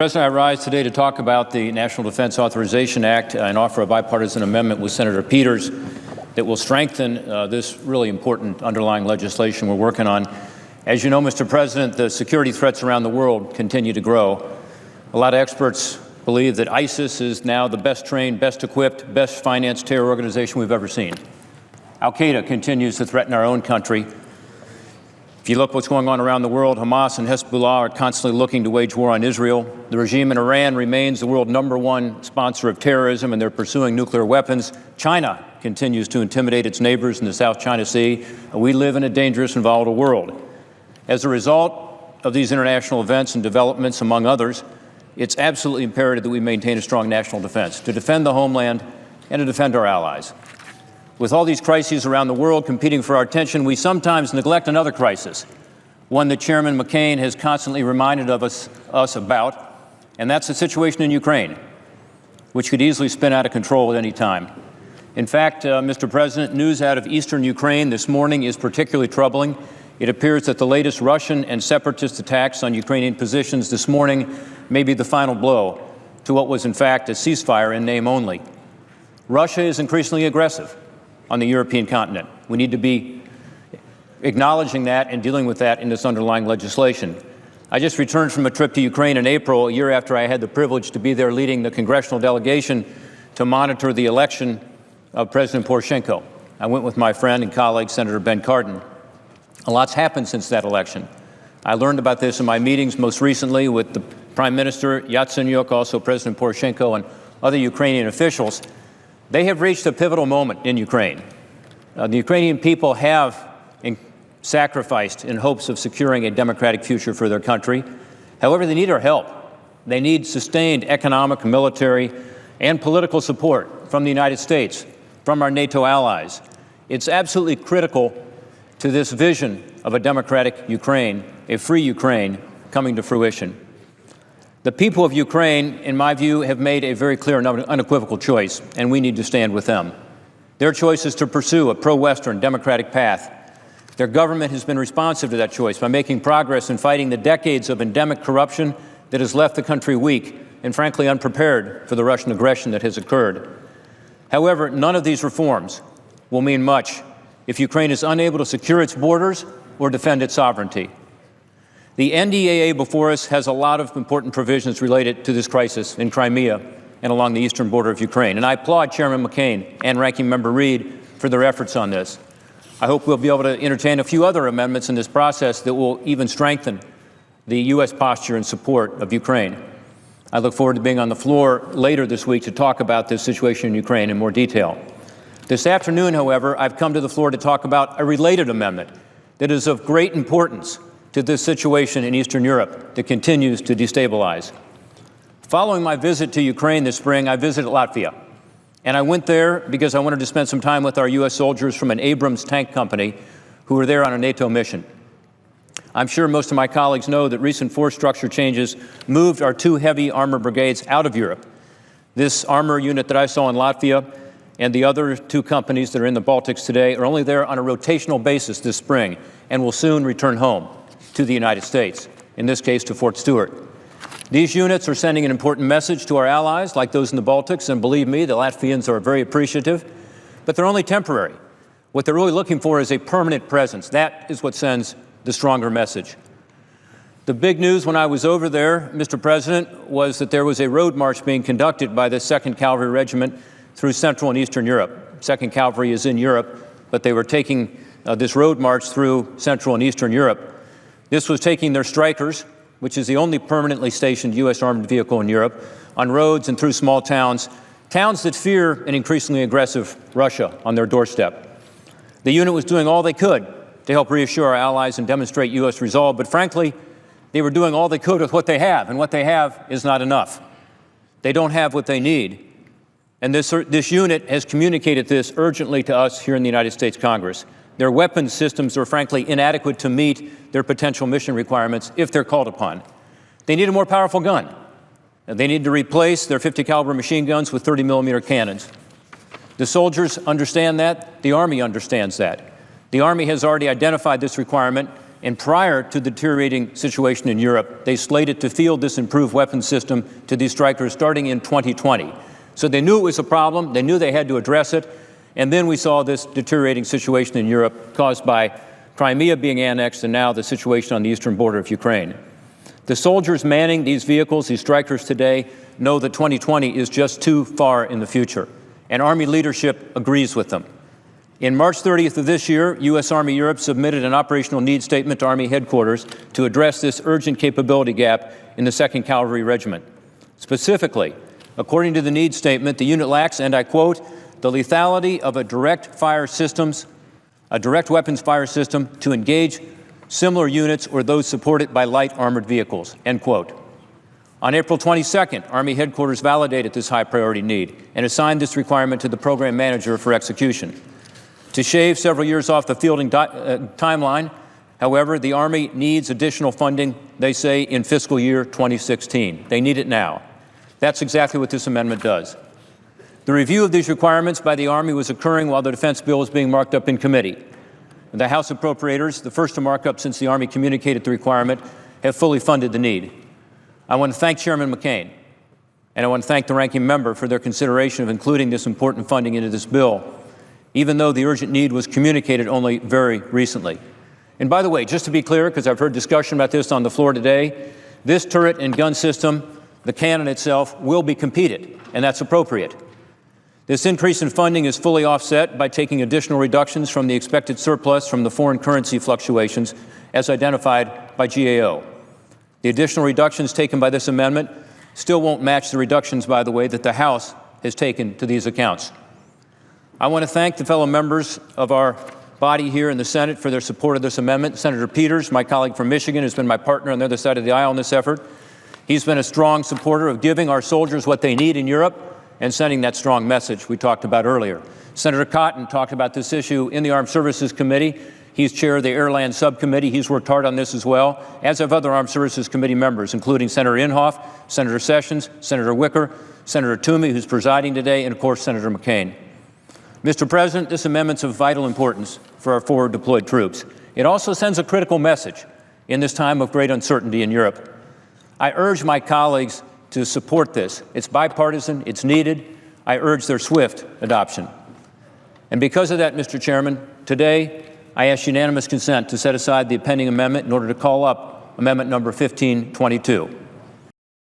President, I rise today to talk about the National Defense Authorization Act and offer a bipartisan amendment with Senator Peters that will strengthen this really important underlying legislation we're working on. As you know, Mr. President, the security threats around the world continue to grow. A lot of experts believe that ISIS is now the best trained, best equipped, best financed terror organization we've ever seen. Al-Qaeda continues to threaten our own country. If you look what's going on around the world, Hamas and Hezbollah are constantly looking to wage war on Israel. The regime in Iran remains the world #1 sponsor of terrorism, and they're pursuing nuclear weapons. China continues to intimidate its neighbors in the South China Sea. We live in a dangerous and volatile world. As a result of these international events and developments, among others, it's absolutely imperative that we maintain a strong national defense to defend the homeland and to defend our allies. With all these crises around the world competing for our attention, we sometimes neglect another crisis, one that Chairman McCain has constantly reminded us about, and that's the situation in Ukraine, which could easily spin out of control at any time. In fact, Mr. President, news out of eastern Ukraine this morning is particularly troubling. It appears that the latest Russian and separatist attacks on Ukrainian positions this morning may be the final blow to what was in fact a ceasefire in name only. Russia is increasingly aggressive on the European continent. We need to be acknowledging that and dealing with that in this underlying legislation. I just returned from a trip to Ukraine in April, a year after I had the privilege to be there leading the congressional delegation to monitor the election of President Poroshenko. I went with my friend and colleague, Senator Ben Cardin. A lot's happened since that election. I learned about this in my meetings most recently with the Prime Minister Yatsenyuk, also President Poroshenko, and other Ukrainian officials. They have reached a pivotal moment in Ukraine. The Ukrainian people have sacrificed in hopes of securing a democratic future for their country. However, they need our help. They need sustained economic, military, and political support from the United States, from our NATO allies. It's absolutely critical to this vision of a democratic Ukraine, a free Ukraine, coming to fruition. The people of Ukraine, in my view, have made a very clear and unequivocal choice, and we need to stand with them. Their choice is to pursue a pro-Western democratic path. Their government has been responsive to that choice by making progress in fighting the decades of endemic corruption that has left the country weak and, frankly, unprepared for the Russian aggression that has occurred. However, none of these reforms will mean much if Ukraine is unable to secure its borders or defend its sovereignty. The NDAA before us has a lot of important provisions related to this crisis in Crimea and along the eastern border of Ukraine. And I applaud Chairman McCain and Ranking Member Reid for their efforts on this. I hope we'll be able to entertain a few other amendments in this process that will even strengthen the U.S. posture in support of Ukraine. I look forward to being on the floor later this week to talk about this situation in Ukraine in more detail. This afternoon, however, I've come to the floor to talk about a related amendment that is of great importance to this situation in Eastern Europe that continues to destabilize. Following my visit to Ukraine this spring, I visited Latvia. And I went there because I wanted to spend some time with our U.S. soldiers from an Abrams tank company who were there on a NATO mission. I'm sure most of my colleagues know that recent force structure changes moved our 2 heavy armor brigades out of Europe. This armor unit that I saw in Latvia and the other 2 companies that are in the Baltics today are only there on a rotational basis this spring and will soon return home to the United States, in this case to Fort Stewart. These units are sending an important message to our allies, like those in the Baltics, and believe me, the Latvians are very appreciative, but they're only temporary. What they're really looking for is a permanent presence. That is what sends the stronger message. The big news when I was over there, Mr. President, was that there was a road march being conducted by the 2nd Cavalry Regiment through Central and Eastern Europe. 2nd Cavalry is in Europe, but they were taking this road march through Central and Eastern Europe. This was taking their Strykers, which is the only permanently stationed U.S. armored vehicle in Europe, on roads and through small towns, towns that fear an increasingly aggressive Russia on their doorstep. The unit was doing all they could to help reassure our allies and demonstrate U.S. resolve, but frankly, they were doing all they could with what they have, and what they have is not enough. They don't have what they need. And this unit has communicated this urgently to us here in the United States Congress. Their weapons systems are frankly inadequate to meet their potential mission requirements if they're called upon. They need a more powerful gun. They need to replace their 50 caliber machine guns with 30mm cannons. The soldiers understand that. The Army understands that. The Army has already identified this requirement And prior to the deteriorating situation in Europe, they slated to field this improved weapons system to these Strykers starting in 2020. So they knew it was a problem, they knew they had to address it, and then we saw this deteriorating situation in Europe caused by Crimea being annexed and now the situation on the eastern border of Ukraine. The soldiers manning these vehicles, these Strykers today, know that 2020 is just too far in the future, and Army leadership agrees with them. In March 30th of this year, U.S. Army Europe submitted an operational needs statement to Army headquarters to address this urgent capability gap in the 2nd Cavalry Regiment. Specifically, according to the needs statement, the unit lacks, and I quote, the lethality of a direct weapons fire system to engage similar units or those supported by light armored vehicles, end quote. On April 22nd, Army headquarters validated this high priority need and assigned this requirement to the program manager for execution. To shave several years off the fielding timeline, however, the Army needs additional funding, they say, in fiscal year 2016. They need it now. That's exactly what this amendment does. The review of these requirements by the Army was occurring while the defense bill was being marked up in committee. The House Appropriators, the first to mark up since the Army communicated the requirement, have fully funded the need. I want to thank Chairman McCain, and I want to thank the ranking member for their consideration of including this important funding into this bill, even though the urgent need was communicated only very recently. And by the way, just to be clear, because I've heard discussion about this on the floor today, this turret and gun system, the cannon itself, will be competed, and that's appropriate. This increase in funding is fully offset by taking additional reductions from the expected surplus from the foreign currency fluctuations as identified by GAO. The additional reductions taken by this amendment still won't match the reductions, by the way, that the House has taken to these accounts. I want to thank the fellow members of our body here in the Senate for their support of this amendment. Senator Peters, my colleague from Michigan, has been my partner on the other side of the aisle in this effort. He's been a strong supporter of giving our soldiers what they need in Europe and sending that strong message we talked about earlier. Senator Cotton talked about this issue in the Armed Services Committee. He's chair of the Airland Subcommittee. He's worked hard on this as well, as have other Armed Services Committee members, including Senator Inhofe, Senator Sessions, Senator Wicker, Senator Toomey, who's presiding today, and, of course, Senator McCain. Mr. President, this amendment's of vital importance for our forward deployed troops. It also sends a critical message in this time of great uncertainty in Europe. I urge my colleagues to support this. It's bipartisan, it's needed. I urge their swift adoption. And because of that, Mr. Chairman, today I ask unanimous consent to set aside the pending amendment in order to call up Amendment number 1522.